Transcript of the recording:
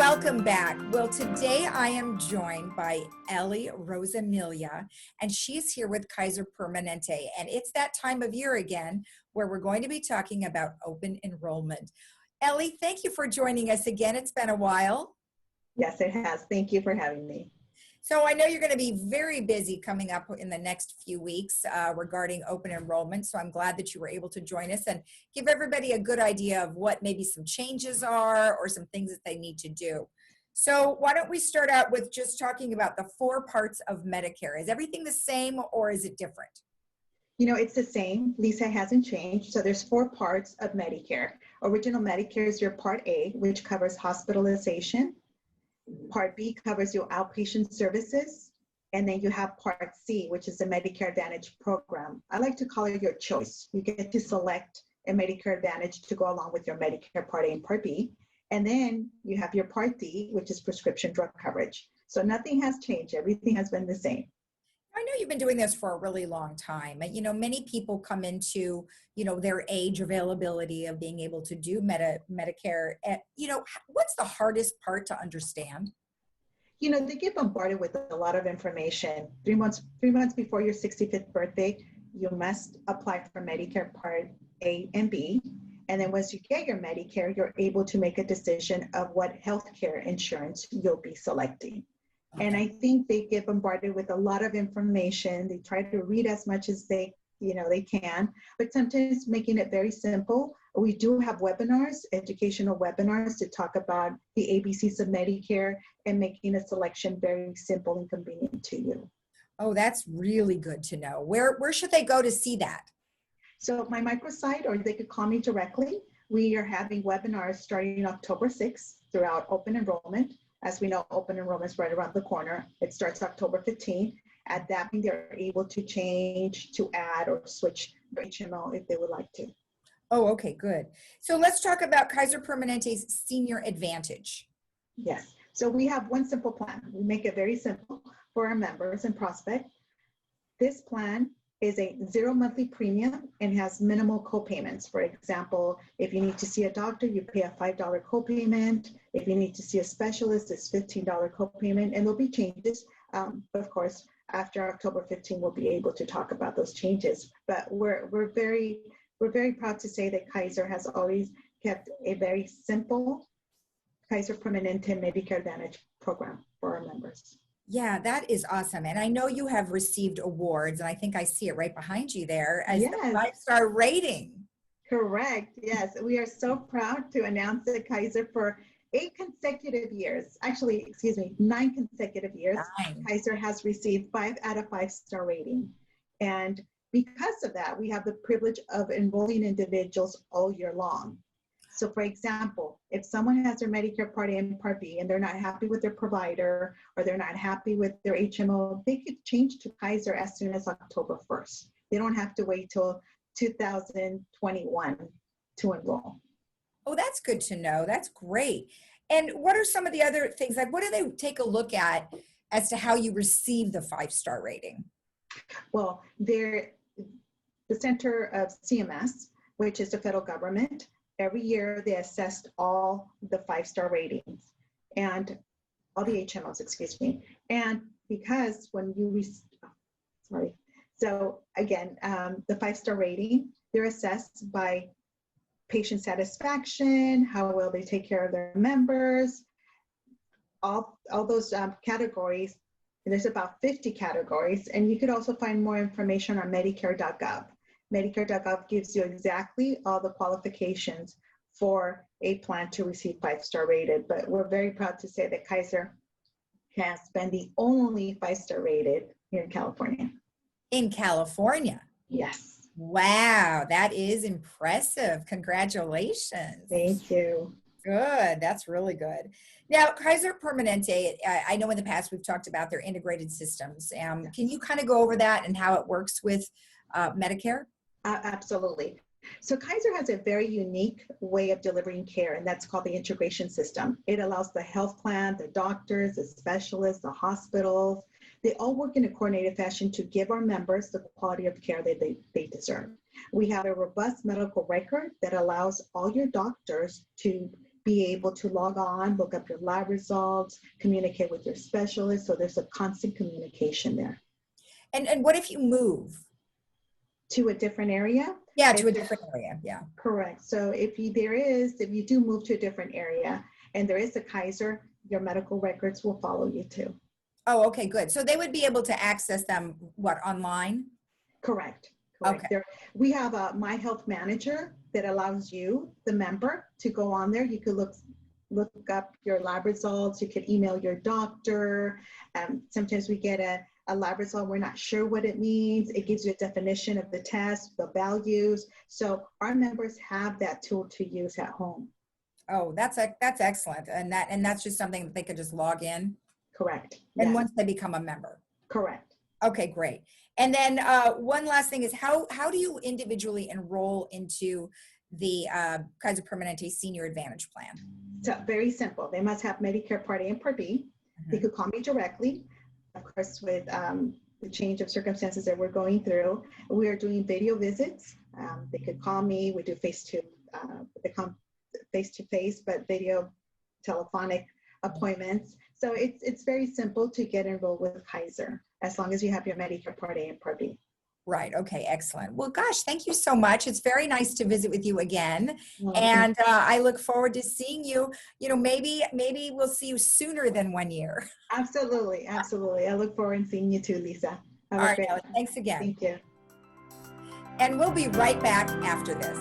Welcome back. Well, today I am joined by Ellie Rosamilia, and she's here with Kaiser Permanente. And it's that time of year again where we're going to be talking about open enrollment. Ellie, thank you for joining us again. It's been a while. Yes, it has. Thank you for having me. So I know you're going to be very busy coming up in the next few weeks regarding open enrollment. So I'm glad that you were able to join us and give everybody a good idea of what maybe some changes are or some things that they need to do. So why don't we start out with just talking about the 4 parts of Medicare? Is everything the same or is it different? You know, it's the same. Lisa hasn't changed. So there's 4 parts of Medicare. Original Medicare is your Part A, which covers hospitalization. Part B covers your outpatient services. And then you have Part C, which is the Medicare Advantage program. I like to call it your choice. You get to select a Medicare Advantage to go along with your Medicare Part A and Part B. And then you have your Part D, which is prescription drug coverage. So nothing has changed. Everything has been the same. I know you've been doing this for a really long time. You know, many people come into, their age availability of being able to do Medicare. What's the hardest part to understand? You know, they get bombarded with a lot of information. 3 months before your 65th birthday, you must apply for Medicare Part A and B. And then once you get your Medicare, you're able to make a decision of what healthcare insurance you'll be selecting. Okay. And I think they get bombarded with a lot of information. They try to read as much as they can, but sometimes making it very simple. We do have webinars, educational webinars to talk about the ABCs of Medicare and making a selection very simple and convenient to you. Oh, that's really good to know. Where should they go to see that? So my microsite, or they could call me directly. We are having webinars starting October 6th throughout open enrollment. As we know, open enrollment is right around the corner. It starts October 15th. At that point, they're able to change, to add, or switch their HMO if they would like to. Oh, okay, good. So let's talk about Kaiser Permanente's Senior Advantage. Yes. So we have one simple plan. We make it very simple for our members and prospects. This plan is a 0 monthly premium and has minimal copayments. For example, if you need to see a doctor, you pay a $5 copayment. If you need to see a specialist, it's $15 copayment, and there'll be changes. Of course, after October 15, we'll be able to talk about those changes. But we're very proud to say that Kaiser has always kept a very simple Kaiser Permanente Medicare Advantage program for our members. Yeah, that is awesome. And I know you have received awards, and I think I see it right behind you there as yes. the 5-star rating. Correct. Yes. We are so proud to announce that Kaiser for 9 consecutive years, 9. Kaiser has received 5 out of 5-star rating. And because of that, we have the privilege of enrolling individuals all year long. So for example, if someone has their Medicare Part A and Part B and they're not happy with their provider or they're not happy with their HMO, they could change to Kaiser as soon as October 1st. They don't have to wait till 2021 to enroll. Oh, that's good to know. That's great. And what are some of the other things? Like, what do they take a look at as to how you receive the 5-star rating? Well, they're the center of CMS, which is the federal government. Every year they assessed all the 5-star ratings and all the HMOs, excuse me. And because when you, so again, the 5-star rating, they're assessed by patient satisfaction, how well they take care of their members, all those categories. And there's about 50 categories, and you could also find more information on Medicare.gov. Medicare.gov gives you exactly all the qualifications for a plan to receive 5-star rated, but we're very proud to say that Kaiser has been the only 5-star rated here in California. In California? Yes. Wow, that is impressive. Congratulations. Thank you. Good. That's really good. Now, Kaiser Permanente, I know in the past we've talked about their integrated systems. Can you kind of go over that and how it works with Medicare? Absolutely. So Kaiser has a very unique way of delivering care, and that's called the integration system. It allows the health plan, the doctors, the specialists, the hospitals, they all work in a coordinated fashion to give our members the quality of care that they deserve. We have a robust medical record that allows all your doctors to be able to log on, look up your lab results, communicate with your specialist. So there's a constant communication there. And what if you move? To a different area? Yeah, to a different area, yeah. Correct. So if you do move to a different area and there is a Kaiser, your medical records will follow you too. Oh, okay, good. So they would be able to access them, what, online? Correct. Okay. We have a My Health Manager that allows you, the member, to go on there. You could look up your lab results. You could email your doctor. Sometimes we get a lab result, we're not sure what it means. It gives you a definition of the test, the values. So our members have that tool to use at home. Oh, that's excellent. And that's just something that they could just log in? Correct. And Yes. once they become a member? Correct. Okay, great. And then one last thing is how do you individually enroll into the Kaiser Permanente Senior Advantage Plan? So very simple. They must have Medicare Part A and Part B. They could call me directly. Of course, with the change of circumstances that we're going through, we are doing video visits. They could call me. We do face-to-face, but video telephonic appointments. So it's very simple to get enrolled with Kaiser, as long as you have your Medicare Part A and Part B. Right. Okay. Excellent. Well, gosh, thank you so much. It's very nice to visit with you again. Well, And I look forward to seeing you. Maybe we'll see you sooner than 1 year. Absolutely. Absolutely. I look forward to seeing you too, Lisa. All right, Kelly, thanks again. Thank you. And we'll be right back after this.